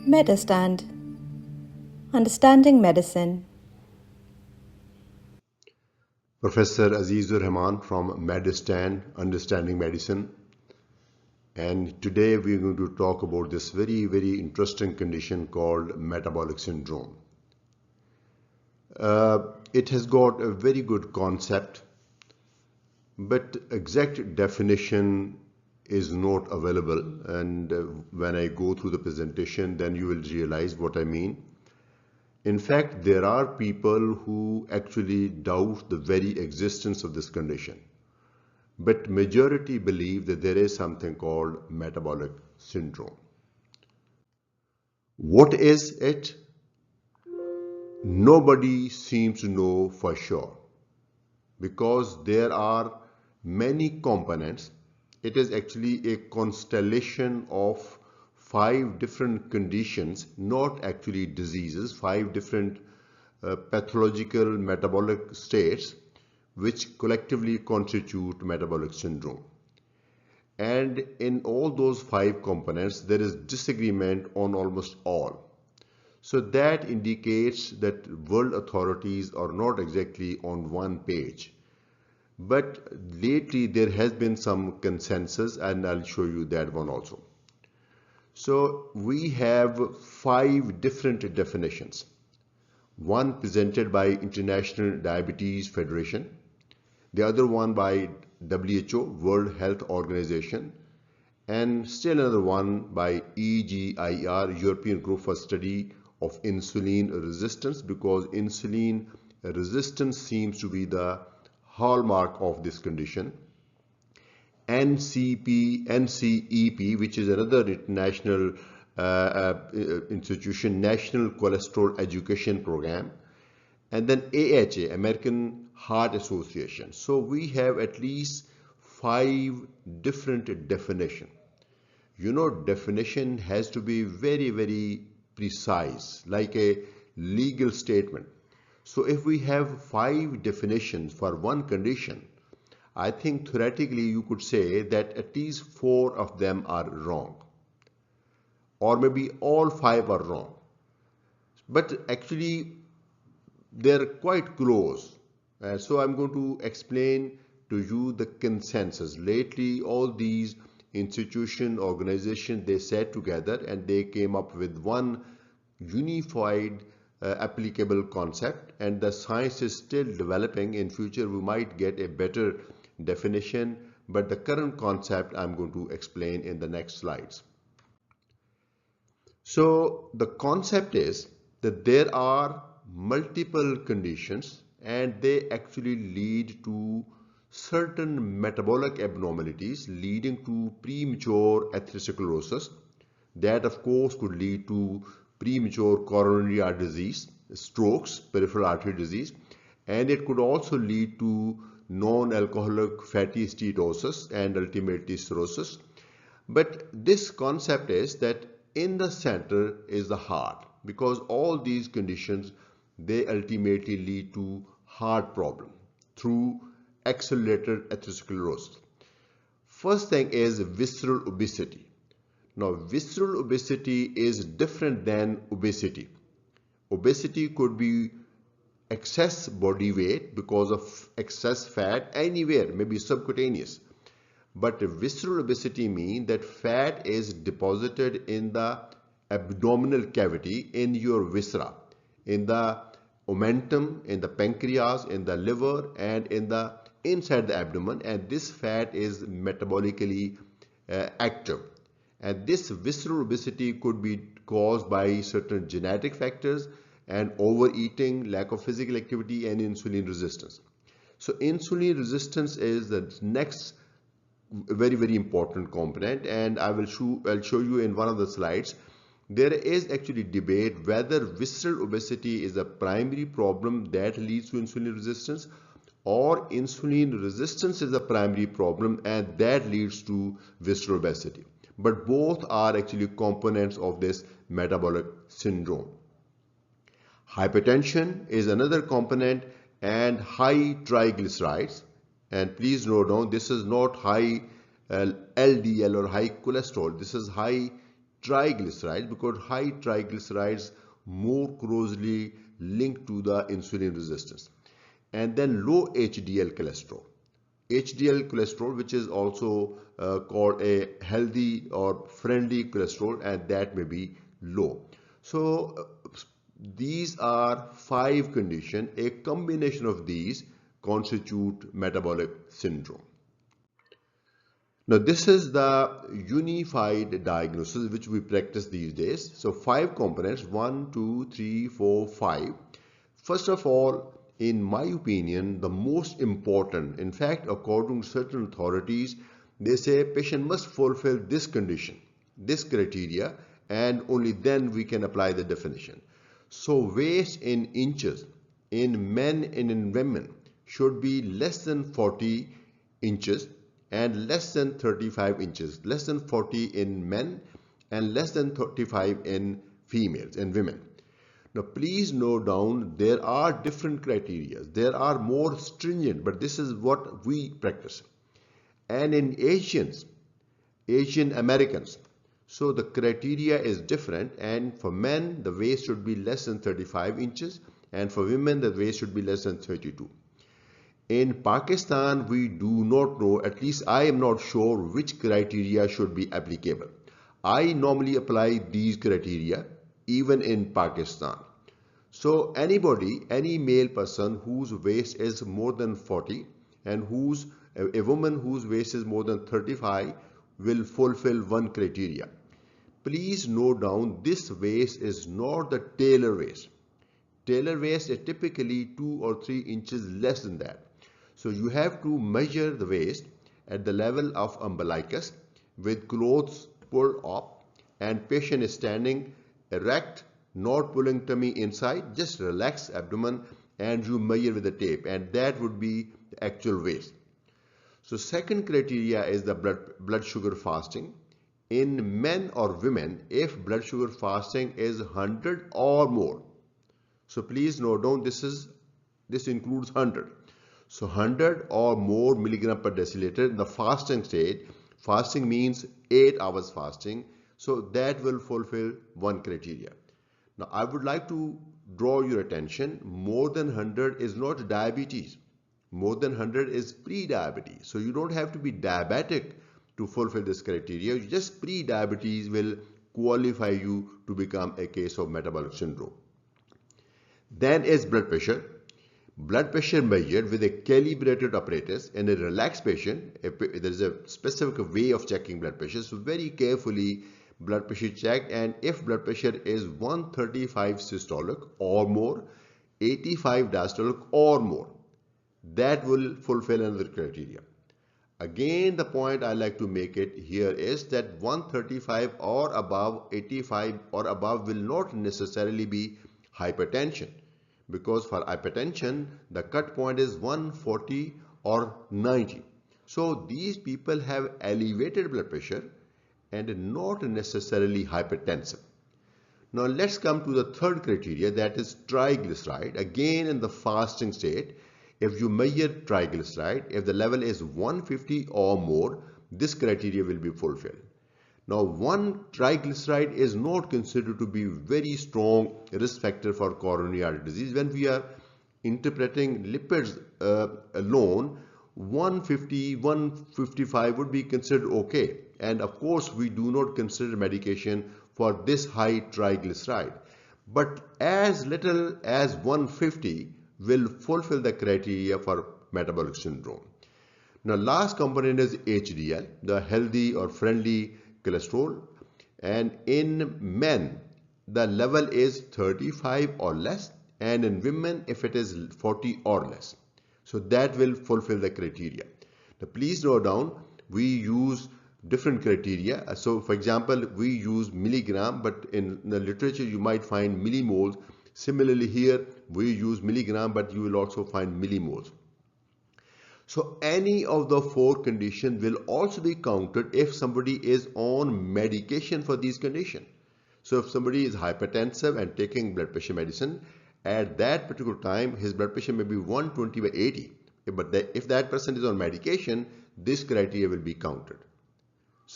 Medurstand Understanding Medicine. Professor Aziz Rehman from Medurstand-Understanding Medicine, and today we are going to talk about this very interesting condition called metabolic syndrome. It has got a very good concept, but exact definition is not available, and when I go through the presentation then you will realize what I mean. In fact, there are people who actually doubt the very existence of this condition, but majority believe that there is something called metabolic syndrome. What is it? Nobody seems to know for sure because there are many components. It is actually a constellation of 5 different conditions, not actually diseases, 5 different pathological metabolic states which collectively constitute metabolic syndrome. And in all those 5 components, there is disagreement on almost all. So that indicates that world authorities are not exactly on one page. But lately there has been some consensus, and I'll show you that one also. So we have 5 different definitions. One presented by International Diabetes Federation, the other one by WHO, World Health Organization, and still another one by EGIR, European Group for Study of Insulin Resistance, because insulin resistance seems to be the hallmark of this condition. NCEP, which is another international institution, National Cholesterol Education Program, and then AHA, American Heart Association. So we have at least 5 different definitions. You know, definition has to be very precise, like a legal statement. So if we have 5 definitions for one condition, I think theoretically you could say that at least 4 of them are wrong, or maybe all 5 are wrong, but actually they're quite close. So I'm going to explain to you the consensus. Lately all these institution, organization, they sat together and they came up with one unified applicable concept, and the science is still developing. In future we might get a better definition, but the current concept I'm going to explain in the next slides. So the concept is that there are multiple conditions and they actually lead to certain metabolic abnormalities leading to premature atherosclerosis. That of course could lead to premature coronary artery disease, strokes, peripheral artery disease, and it could also lead to non-alcoholic fatty steatosis and ultimately cirrhosis. But this concept is that in the center is the heart, because all these conditions, they ultimately lead to heart problem through accelerated atherosclerosis. First thing is visceral obesity. Now, visceral obesity is different than obesity. Obesity could be excess body weight because of excess fat anywhere, maybe subcutaneous. But visceral obesity means that fat is deposited in the abdominal cavity, in your viscera, in the omentum, in the pancreas, in the liver, and in the inside the abdomen, and this fat is metabolically active. And this visceral obesity could be caused by certain genetic factors and overeating, lack of physical activity, and insulin resistance. So insulin resistance is the next very important component, and I'll show you in one of the slides. There is actually debate whether visceral obesity is a primary problem that leads to insulin resistance, or insulin resistance is a primary problem and that leads to visceral obesity. But both are actually components of this metabolic syndrome. Hypertension is another component, and high triglycerides. And please note down, this is not high LDL or high cholesterol. This is high triglycerides, because high triglycerides more closely linked to the insulin resistance. And then low HDL cholesterol. HDL cholesterol, which is also called a healthy or friendly cholesterol, and that may be low. So these are 5 conditions. A combination of these constitute metabolic syndrome. Now this is the unified diagnosis which we practice these days. So 5 components, 1, 2, 3, 4, 5. First of all, in my opinion, the most important, in fact, according to certain authorities, they say patient must fulfill this condition, this criteria, and only then we can apply the definition. So waist in inches in men and in women should be less than 40 inches and less than 35 inches, less than 40 in men and less than 35 in females and women. Now please note down, there are different criteria. There are more stringent, but this is what we practice. And in Asian Americans, so the criteria is different, and for men the waist should be less than 35 inches and for women the waist should be less than 32. In Pakistan, we do not know, at least I am not sure which criteria should be applicable. I normally apply these criteria even in Pakistan. So anybody, any male person whose waist is more than 40 and a woman whose waist is more than 35 will fulfill one criteria. Please note down, this waist is not the tailor waist. Tailor waist is typically 2 or 3 inches less than that. So you have to measure the waist at the level of umbilicus with clothes pulled up, and patient is standing erect, not pulling tummy inside, just relax abdomen, and you measure with the tape, and that would be the actual waist. So second criteria is the blood sugar fasting. In men or women, if blood sugar fasting is 100 or more, so please note down, this includes 100. So 100 or more milligram per deciliter in the fasting state. Fasting means 8 hours fasting. So that will fulfill one criteria. Now I would like to draw your attention, more than 100 is not diabetes. More than 100 is pre-diabetes. So you don't have to be diabetic to fulfill this criteria. Just pre-diabetes will qualify you to become a case of metabolic syndrome. Then is blood pressure. Blood pressure measured with a calibrated apparatus in a relaxed patient. There is a specific way of checking blood pressure. So very carefully blood pressure checked, and if blood pressure is 135 systolic or more, 85 diastolic or more, that will fulfill another criteria. Again, the point I like to make it here is that 135 or above, 85 or above will not necessarily be hypertension, because for hypertension the cut point is 140 or 90. So these people have elevated blood pressure and not necessarily hypertensive. Now let's come to the third criteria, that is triglyceride. Again, in the fasting state, if you measure triglyceride, if the level is 150 or more, this criteria will be fulfilled. Now, one triglyceride is not considered to be very strong risk factor for coronary artery disease. When we are interpreting lipids alone, 150, 155 would be considered okay. And of course, we do not consider medication for this high triglyceride. But as little as 150 will fulfill the criteria for metabolic syndrome. Now, last component is HDL, the healthy or friendly cholesterol, and in men the level is 35 or less, and in women if it is 40 or less. So that will fulfill the criteria. Now please note down, we use different criteria. So for example, we use milligram, but in the literature you might find millimoles. Similarly here we use milligram, but you will also find millimoles. So any of the 4 conditions will also be counted if somebody is on medication for these conditions. So if somebody is hypertensive and taking blood pressure medicine, at that particular time his blood pressure may be 120 by 80. But if that person is on medication, this criteria will be counted.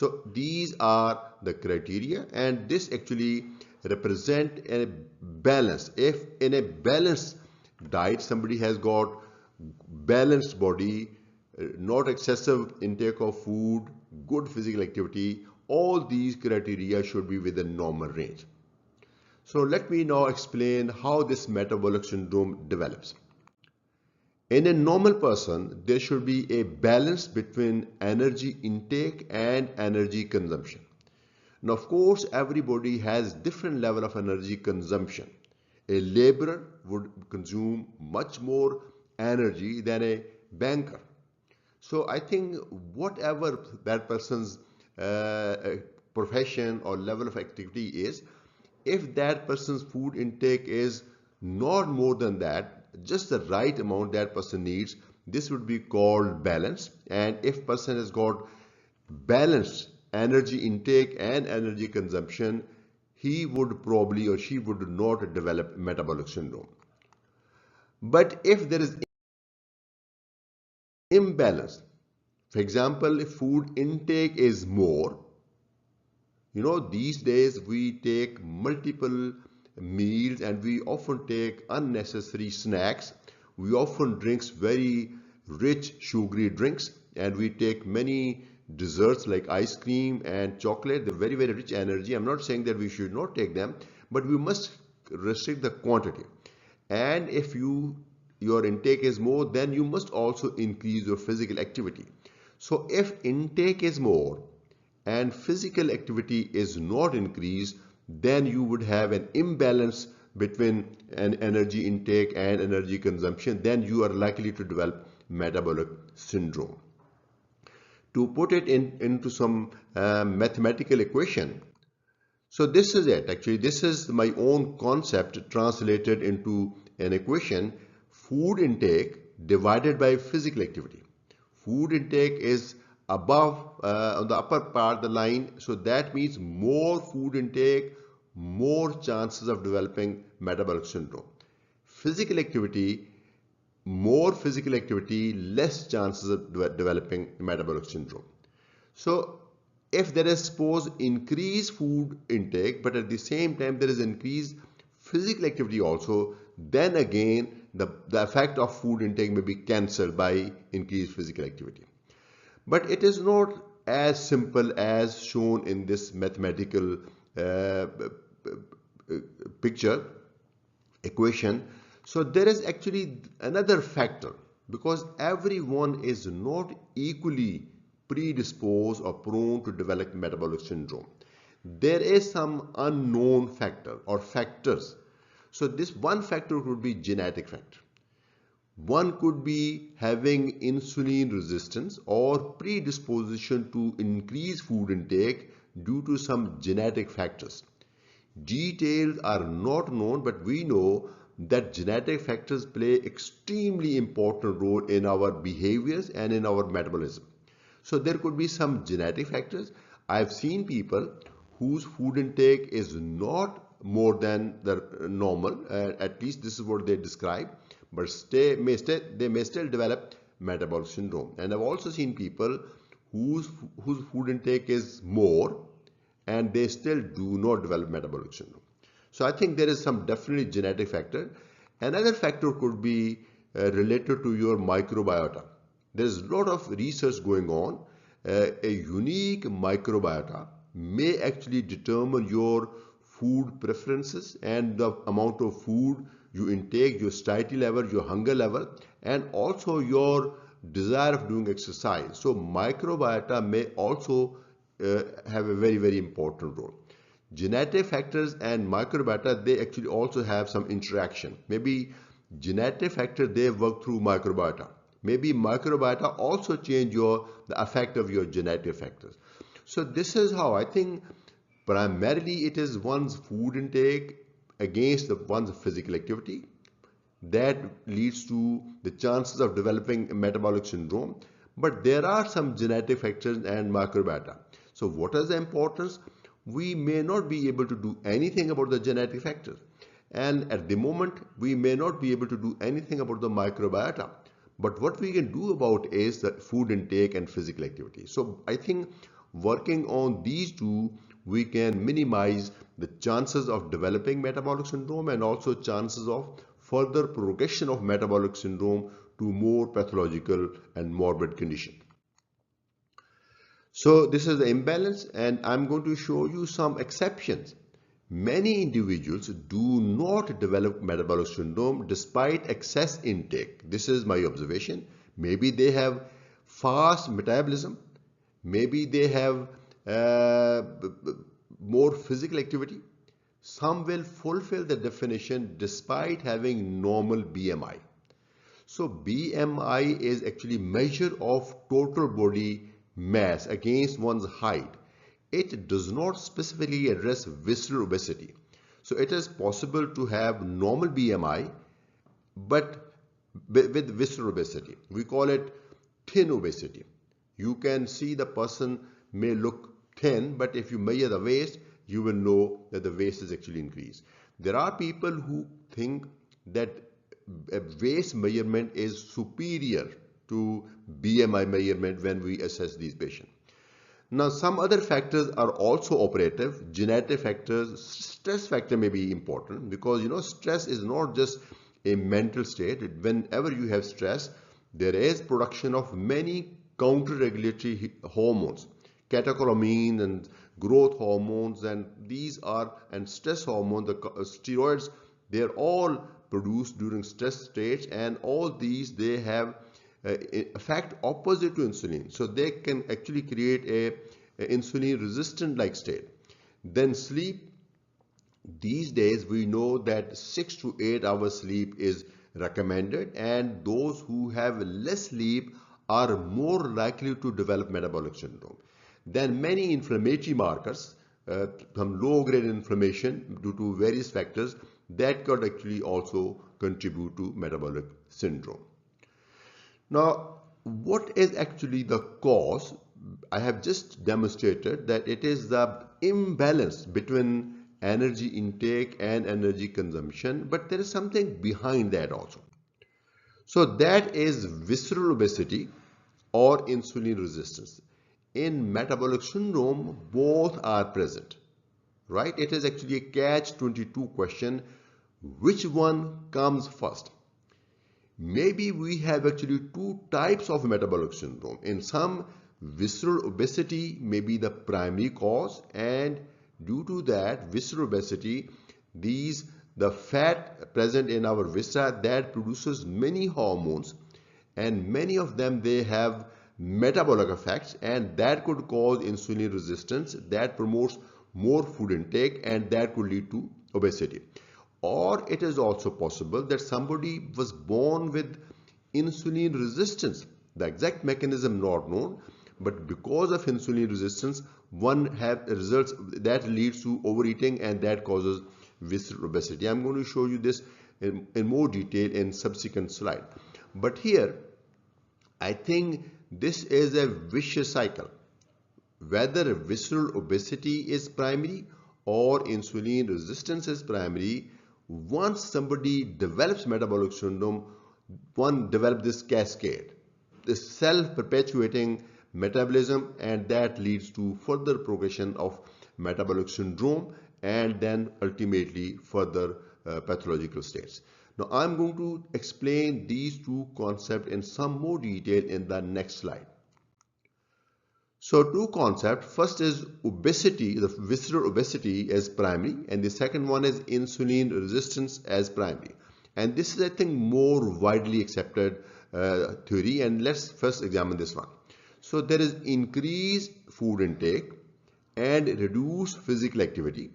So these are the criteria, and this actually represent a balance. If in a balanced diet somebody has got balanced body, not excessive intake of food, good physical activity, all these criteria should be within normal range. So let me now explain how this metabolic syndrome develops. In a normal person, there should be a balance between energy intake and energy consumption. Now, of course, everybody has different level of energy consumption. A laborer would consume much more energy than a banker. So I think whatever that person's profession or level of activity is, if that person's food intake is not more than that, just the right amount that person needs, this would be called balance. And if person has got balanced energy intake and energy consumption, he would probably or she would not develop metabolic syndrome. But if there is imbalance, for example, if food intake is more, these days we take multiple meals and we often take unnecessary snacks. We often drink very rich sugary drinks, and we take many desserts like ice cream and chocolate. They're very, very rich energy. I'm not saying that we should not take them, but we must restrict the quantity. And if your intake is more, then you must also increase your physical activity. So if intake is more and physical activity is not increased, then you would have an imbalance between an energy intake and energy consumption. Then you are likely to develop metabolic syndrome. To put it into some mathematical equation, so this is it. Actually, this is my own concept translated into an equation: food intake divided by physical activity. Food intake is above on the upper part of the line, so that means more food intake, more chances of developing metabolic syndrome. Physical activity, more physical activity, less chances of developing metabolic syndrome. So if there is suppose increased food intake, but at the same time there is increased physical activity also, then again the effect of food intake may be cancelled by increased physical activity. But it is not as simple as shown in this mathematical picture equation. So there is actually another factor, because everyone is not equally predisposed or prone to develop metabolic syndrome. There is some unknown factor or factors. So this one factor could be genetic factor. One could be having insulin resistance or predisposition to increase food intake due to some genetic factors. Details are not known, but we know that genetic factors play extremely important role in our behaviors and in our metabolism. So there could be some genetic factors. I've seen people whose food intake is not more than the normal, at least this is what they describe, but they may still develop metabolic syndrome. And I've also seen people whose food intake is more and they still do not develop metabolic syndrome. So I think there is some definitely genetic factor. Another factor could be related to your microbiota. There is a lot of research going on. A unique microbiota may actually determine your food preferences and the amount of food you intake, your satiety level, your hunger level, and also your desire of doing exercise. So microbiota may also have a very, very important role. Genetic factors and microbiota, they actually also have some interaction. Maybe genetic factor, they work through microbiota. Maybe microbiota also change the effect of your genetic factors. So this is how I think primarily it is one's food intake against one's physical activity that leads to the chances of developing metabolic syndrome. But there are some genetic factors and microbiota. So what is the importance? We may not be able to do anything about the genetic factors. And at the moment, we may not be able to do anything about the microbiota. But what we can do about is the food intake and physical activity. So I think Working on these two, we can minimize the chances of developing metabolic syndrome and also chances of further progression of metabolic syndrome to more pathological and morbid condition. So this is the imbalance, and I'm going to show you some exceptions. Many individuals do not develop metabolic syndrome despite excess intake. This is my observation. Maybe they have fast metabolism, maybe they have more physical activity. Some will fulfill the definition despite having normal BMI. So BMI is actually measure of total body mass against one's height. It does not specifically address visceral obesity. So it is possible to have normal BMI but with visceral obesity. We call it thin obesity. You can see the person may look thin, but if you measure the waist, you will know that the waist is actually increased. There are people who think that a waist measurement is superior to BMI measurement when we assess these patients. Now, some other factors are also operative. Genetic factors, stress factor may be important because stress is not just a mental state. Whenever you have stress, there is production of many counter-regulatory hormones, catecholamine and growth hormones, and stress hormones, the steroids. They are all produced during stress states, and all these they have effect opposite to insulin, so they can actually create a insulin resistant like state. Then sleep. These days we know that 6 to 8 hours sleep is recommended, and those who have less sleep are more likely to develop metabolic syndrome. Then many inflammatory markers, some low grade inflammation due to various factors, that could actually also contribute to metabolic syndrome. Now, what is actually the cause? I have just demonstrated that it is the imbalance between energy intake and energy consumption, but there is something behind that also. So that is visceral obesity or insulin resistance. In metabolic syndrome, both are present, right? It is actually a catch-22 question. Which one comes first? Maybe we have actually two types of metabolic syndrome. In some, visceral obesity may be the primary cause, and due to that visceral obesity, the fat present in our viscera that produces many hormones, and many of them they have metabolic effects, and that could cause insulin resistance, that promotes more food intake, and that could lead to obesity. Or it is also possible that somebody was born with insulin resistance. The exact mechanism not known, but because of insulin resistance, one have results that leads to overeating, and that causes visceral obesity. I'm going to show you this in more detail in subsequent slide. But here, I think this is a vicious cycle. Whether visceral obesity is primary or insulin resistance is primary, once somebody develops metabolic syndrome, one develops this cascade, this self-perpetuating metabolism, and that leads to further progression of metabolic syndrome and then ultimately further pathological states. Now I'm going to explain these two concepts in some more detail in the next slide. So two concepts. First is obesity, the visceral obesity as primary, and the second one is insulin resistance as primary. And this is, I think, more widely accepted theory, and let's first examine this one. So there is increased food intake and reduced physical activity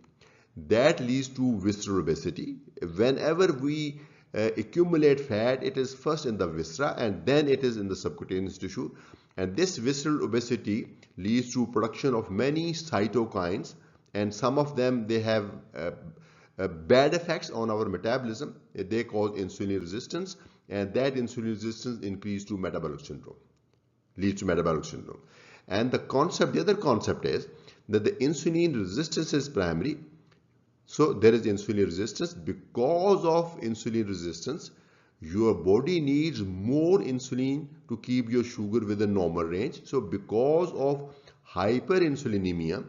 that leads to visceral obesity. Whenever we accumulate fat, it is first in the viscera and then it is in the subcutaneous tissue. And this visceral obesity leads to production of many cytokines, and some of them they have bad effects on our metabolism. They cause insulin resistance, and that insulin resistance increases to metabolic syndrome, leads to metabolic syndrome. And the other concept is that the insulin resistance is primary. So there is insulin resistance. Because of insulin resistance, your body needs more insulin to keep your sugar within normal range. So because of hyperinsulinemia,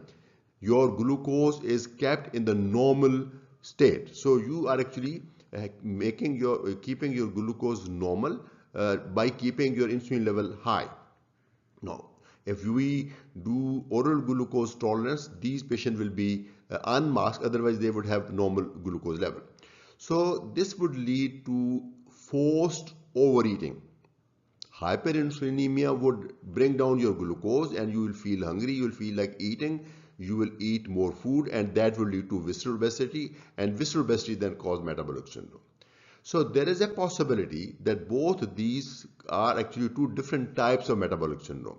your glucose is kept in the normal state. So you are actually keeping your glucose normal by keeping your insulin level high. Now, if we do oral glucose tolerance, these patients will be unmasked, otherwise they would have normal glucose level. So this would lead to forced overeating. Hyperinsulinemia would bring down your glucose and you will feel hungry, you will feel like eating, you will eat more food, and that will lead to visceral obesity, and visceral obesity then cause metabolic syndrome. So there is a possibility that both these are actually two different types of metabolic syndrome.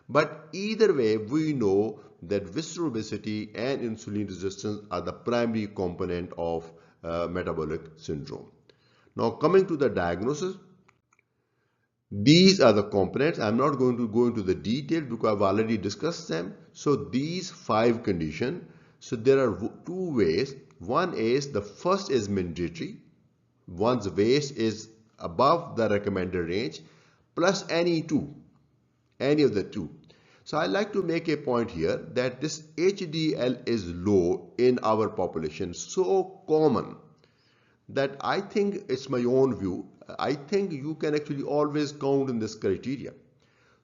But either way, we know that visceral obesity and insulin resistance are the primary component of metabolic syndrome. Now coming to the diagnosis, these are the components. I'm not going to go into the detail because I've already discussed them. So these 5 conditions, so there are 2 ways. One is, the first is mandatory. One's weight is above the recommended range plus any of the 2. So I like to make a point here that this HDL is low in our population, so common that I think it's my own view. I think you can actually always count in this criteria.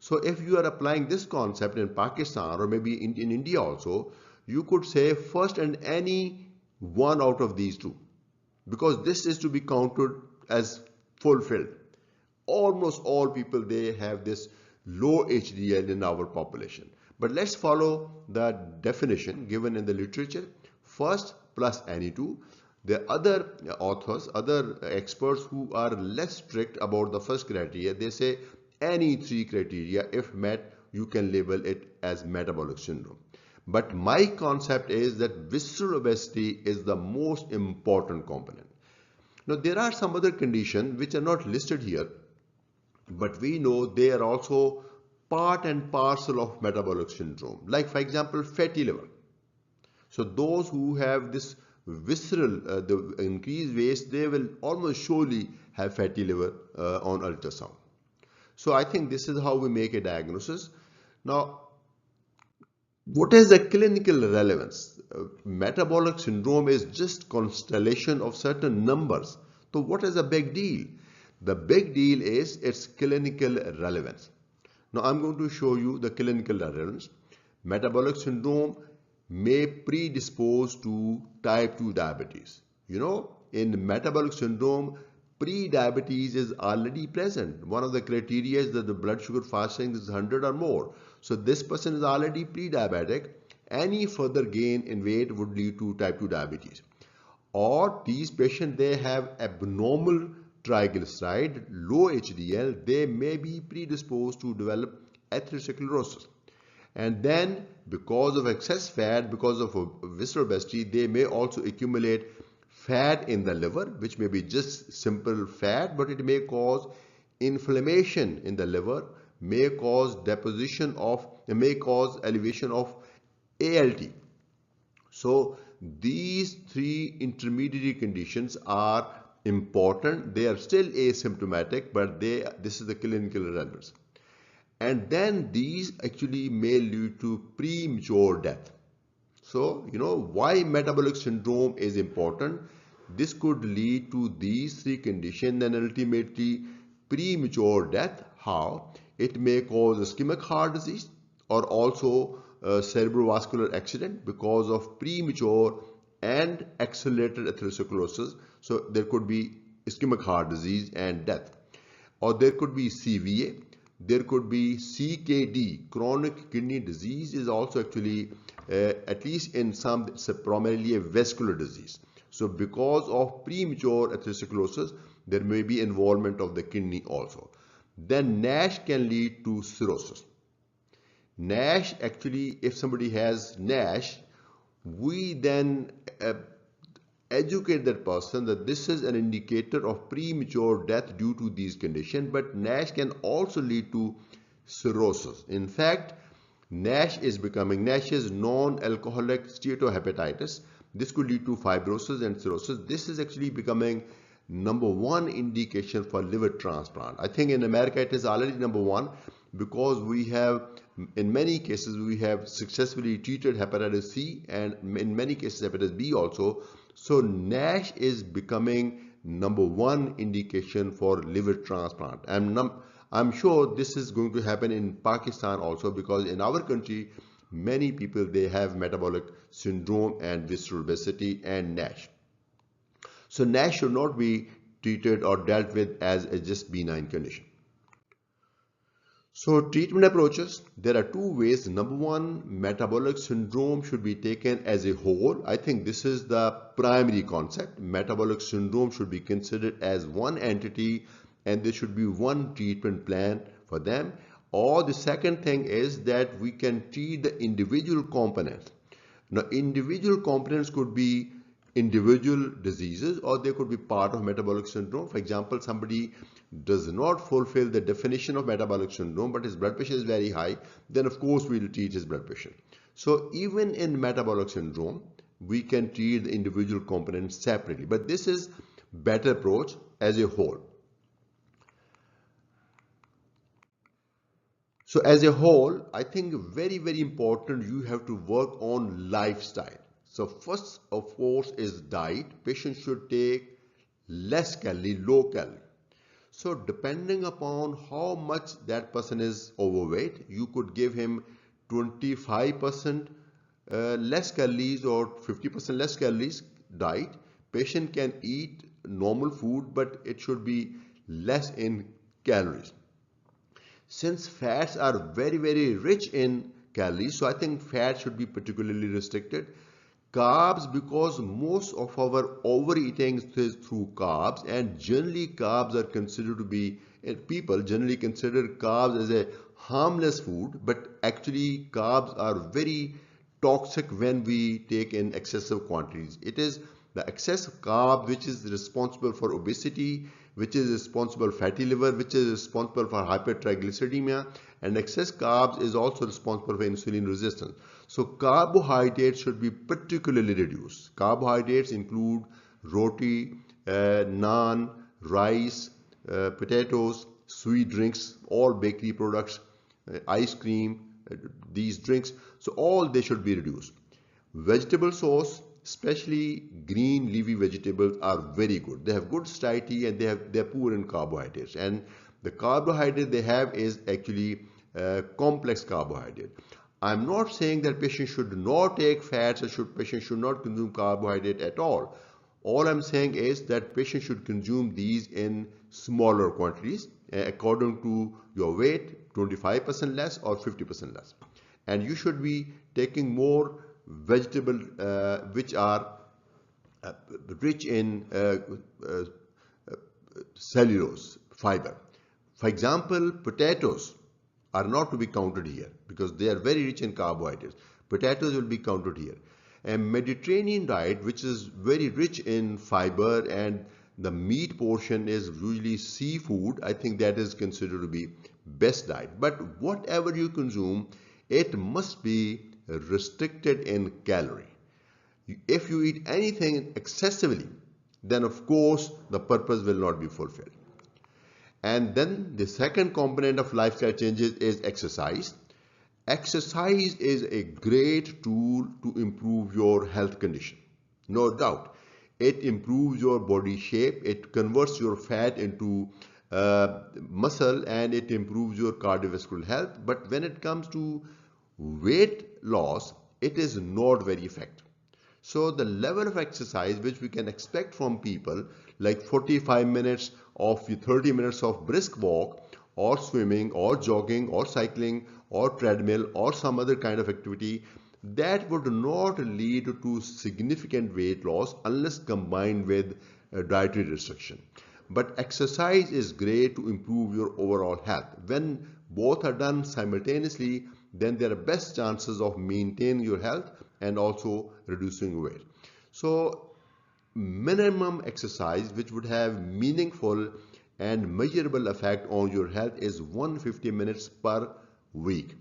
So if you are applying this concept in Pakistan or maybe in India also, you could say first and any one out of these 2, because this is to be counted as fulfilled. Almost all people, they have this low HDL in our population. But let's follow the definition given in the literature. First plus any 2. The other authors, other experts who are less strict about the first criteria, they say any 3 criteria, if met, you can label it as metabolic syndrome. But my concept is that visceral obesity is the most important component. Now there are some other conditions which are not listed here, but we know they are also part and parcel of metabolic syndrome. Like for example, fatty liver. So those who have this visceral, the increased weight, they will almost surely have fatty liver on ultrasound. So I think this is how we make a diagnosis. Now, what is the clinical relevance? Metabolic syndrome is just constellation of certain numbers. So what is the big deal? The big deal is its clinical relevance. Now I'm going to show you the clinical relevance. Metabolic syndrome may predispose to type 2 diabetes. You know, in metabolic syndrome, pre-diabetes is already present. One of the criteria is that the blood sugar fasting is 100 or more. So this person is already pre-diabetic. Any further gain in weight would lead to type 2 diabetes. Or these patients, they have abnormal triglyceride, low HDL, they may be predisposed to develop atherosclerosis. And then because of excess fat, because of visceral obesity, they may also accumulate fat in the liver, which may be just simple fat, but it may cause inflammation in the liver, may cause elevation of ALT. So these 3 intermediary conditions are important. They are still asymptomatic, but this is the clinical relevance. And then these actually may lead to premature death. So, you know, why metabolic syndrome is important? This could lead to these 3 conditions and ultimately premature death. How? It may cause ischemic heart disease or also cerebrovascular accident because of premature and accelerated atherosclerosis. So there could be ischemic heart disease and death. Or there could be CVA. There could be CKD, chronic kidney disease is also actually, at least in some, it's primarily a vascular disease. So because of premature atherosclerosis, there may be involvement of the kidney also. Then NASH can lead to cirrhosis. NASH, actually, if somebody has NASH, we then educate that person that this is an indicator of premature death due to these conditions, but NASH can also lead to cirrhosis. In fact, NASH is non-alcoholic steatohepatitis. This could lead to fibrosis and cirrhosis. This is actually becoming #1 indication for liver transplant. I think in America it is already #1 because we have In many cases, we have successfully treated hepatitis C and in many cases hepatitis B also. So NASH is becoming #1 indication for liver transplant. I'm sure this is going to happen in Pakistan also, because in our country, many people, they have metabolic syndrome and visceral obesity and NASH. So NASH should not be treated or dealt with as a just benign condition. So treatment approaches, there are two ways. #1, metabolic syndrome should be taken as a whole. I think this is the primary concept. Metabolic syndrome should be considered as one entity and there should be one treatment plan for them. Or the second thing is that we can treat the individual components. Now, individual components could be individual diseases or they could be part of metabolic syndrome. For example, somebody does not fulfill the definition of metabolic syndrome but his blood pressure is very high, then of course we will treat his blood pressure. So even in metabolic syndrome, we can treat the individual components separately, but this is better approach as a whole. So as a whole, I think very, very important, you have to work on lifestyle. So first, of course, is diet. Patients should take less calorie, low calorie. So depending upon how much that person is overweight, you could give him 25% less calories or 50% less calories diet. Patient can eat normal food, but it should be less in calories. Since fats are very, very rich in calories, so I think fat should be particularly restricted. Carbs, because most of our overeating is through carbs, and generally carbs are considered to be, people generally consider carbs as a harmless food, but actually carbs are very toxic when we take in excessive quantities. It is the excess carb which is responsible for obesity, which is responsible for fatty liver, which is responsible for hypertriglyceridemia, and excess carbs is also responsible for insulin resistance. So carbohydrates should be particularly reduced. Carbohydrates include roti, naan, rice, potatoes, sweet drinks, all bakery products, ice cream, these drinks. So all they should be reduced. Vegetable source, especially green leafy vegetables, are very good. They have good satiety and they're poor in carbohydrates. And the carbohydrate they have is actually complex carbohydrate. I'm not saying that patients should not take fats or patients should not consume carbohydrate at all. All I'm saying is that patients should consume these in smaller quantities according to your weight, 25% less or 50% less. And you should be taking more vegetables which are rich in cellulose, fiber. For example, potatoes are not to be counted here because they are very rich in carbohydrates. Potatoes will be counted here. A Mediterranean diet, which is very rich in fiber and the meat portion is usually seafood, I think that is considered to be best diet. But whatever you consume, it must be restricted in calorie. If you eat anything excessively, then of course the purpose will not be fulfilled. And then the second component of lifestyle changes is exercise. Exercise is a great tool to improve your health condition. No doubt. It improves your body shape, it converts your fat into muscle, and it improves your cardiovascular health. But when it comes to weight loss, it is not very effective. So the level of exercise which we can expect from people, like 45 minutes of 30 minutes of brisk walk or swimming or jogging or cycling or treadmill or some other kind of activity, that would not lead to significant weight loss unless combined with dietary restriction. But exercise is great to improve your overall health. When both are done simultaneously, then there are best chances of maintaining your health and also reducing weight. So minimum exercise which would have meaningful and measurable effect on your health is 150 minutes per week.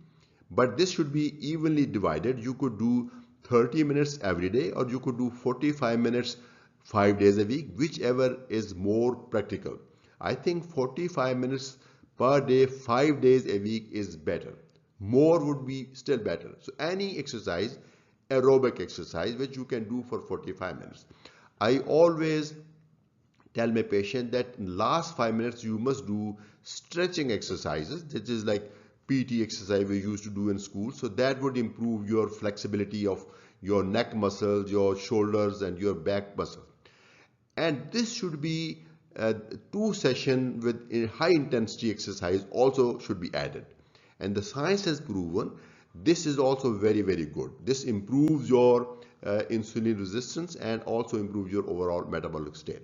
But this should be evenly divided. You could do 30 minutes every day or you could do 45 minutes 5 days a week, whichever is more practical. I think 45 minutes per day, 5 days a week is better. More would be still better. So any exercise, aerobic exercise, which you can do for 45 minutes. I always tell my patient that in last 5 minutes you must do stretching exercises. That is like PT exercise we used to do in school. So that would improve your flexibility of your neck muscles, your shoulders, and your back muscles. And this should be two sessions with a high intensity exercise also should be added. And the science has proven this is also very, very good. This improves your insulin resistance and also improves your overall metabolic state.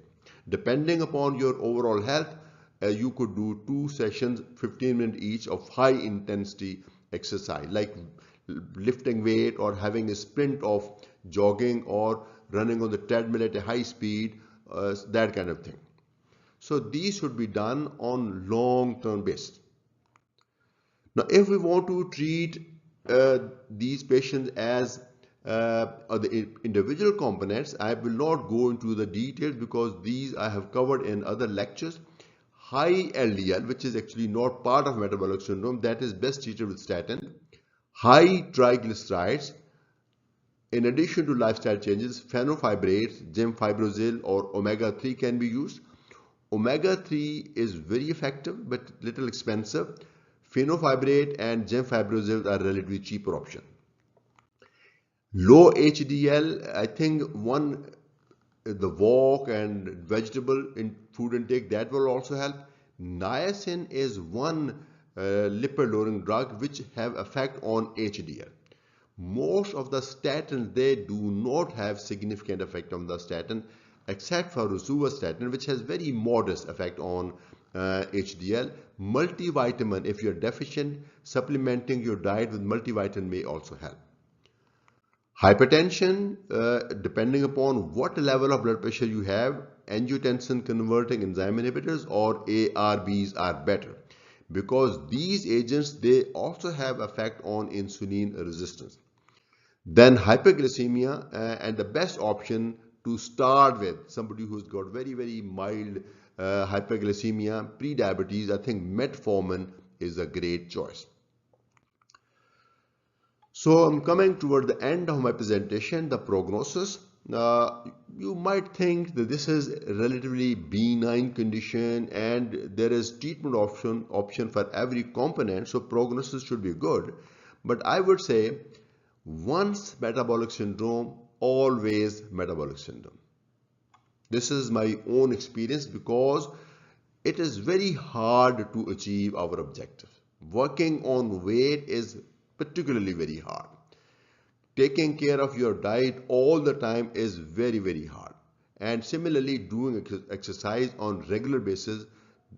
Depending upon your overall health, you could do two sessions, 15 minutes each of high intensity exercise, like lifting weight or having a sprint of jogging or running on the treadmill at a high speed, that kind of thing. So these should be done on long-term basis. Now, if we want to treat these patients as the individual components, I will not go into the details because these I have covered in other lectures. High LDL, which is actually not part of metabolic syndrome, that is best treated with statin. High triglycerides, in addition to lifestyle changes, fenofibrates, gemfibrozil or omega-3 can be used. Omega-3 is very effective but little expensive. Fenofibrate and gemfibrozil are relatively cheaper option. Low HDL, I think the wok and vegetable in food intake, that will also help. Niacin is one lipid lowering drug which have effect on HDL. Most of the statins, they do not have significant effect on the statin except for rosuvastatin, which has very modest effect on HDL. Multivitamin, if you're deficient, supplementing your diet with multivitamin may also help. Hypertension, depending upon what level of blood pressure you have, angiotensin converting enzyme inhibitors or ARBs are better because these agents, they also have effect on insulin resistance. Then hyperglycemia, and the best option to start with somebody who's got very, very mild hyperglycemia, pre-diabetes, I think metformin is a great choice. So I'm coming toward the end of my presentation, the prognosis. You might think that this is a relatively benign condition and there is treatment option for every component, so prognosis should be good. But I would say once metabolic syndrome, always metabolic syndrome. This is my own experience because it is very hard to achieve our objective. Working on weight is particularly very hard. Taking care of your diet all the time is very, very hard. And similarly, doing exercise on regular basis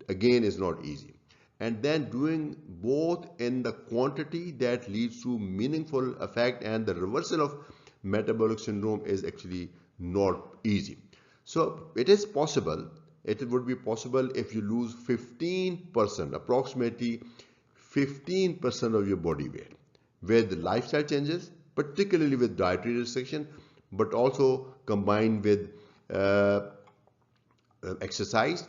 again is not easy. And then doing both in the quantity that leads to meaningful effect and the reversal of metabolic syndrome is actually not easy. So it is possible, it would be possible if you lose 15%, approximately 15% of your body weight with lifestyle changes, particularly with dietary restriction, but also combined with exercise.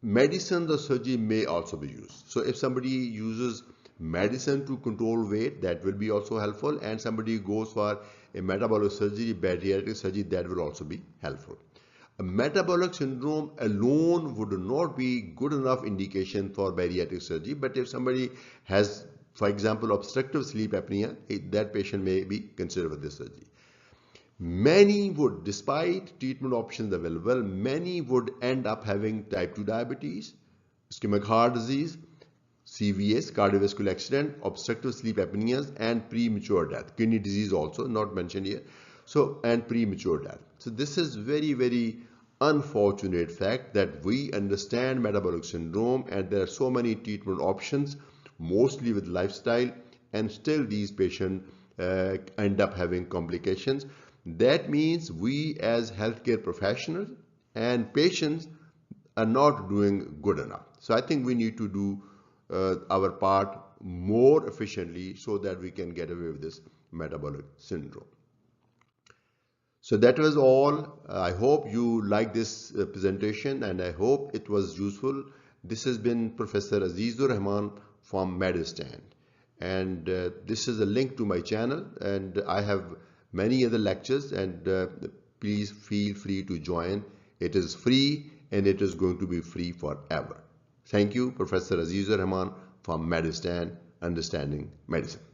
Medicine or surgery may also be used. So if somebody uses medicine to control weight, that will be also helpful, and somebody goes for a metabolic surgery, bariatric surgery, that will also be helpful. A metabolic syndrome alone would not be good enough indication for bariatric surgery, but if somebody has, for example, obstructive sleep apnea, that patient may be considered for this surgery. Many would, despite treatment options available, many would end up having type 2 diabetes, ischemic heart disease, CVS, cardiovascular accident, obstructive sleep apneas, and premature death. Kidney disease also not mentioned here. So, and premature death. So this is very, very unfortunate fact that we understand metabolic syndrome and there are so many treatment options, mostly with lifestyle, and still these patients end up having complications. That means we as healthcare professionals and patients are not doing good enough. So I think we need to do our part more efficiently so that we can get away with this metabolic syndrome. So that was all. I hope you like this presentation and I hope it was useful. This has been Professor Aziz Rehman from Medurstand. and this is a link to my channel, and I have many other lectures, and please feel free to join. It is free and it is going to be free forever. Thank you, Professor Aziz Rehman from Medurstand-Understanding Medicine.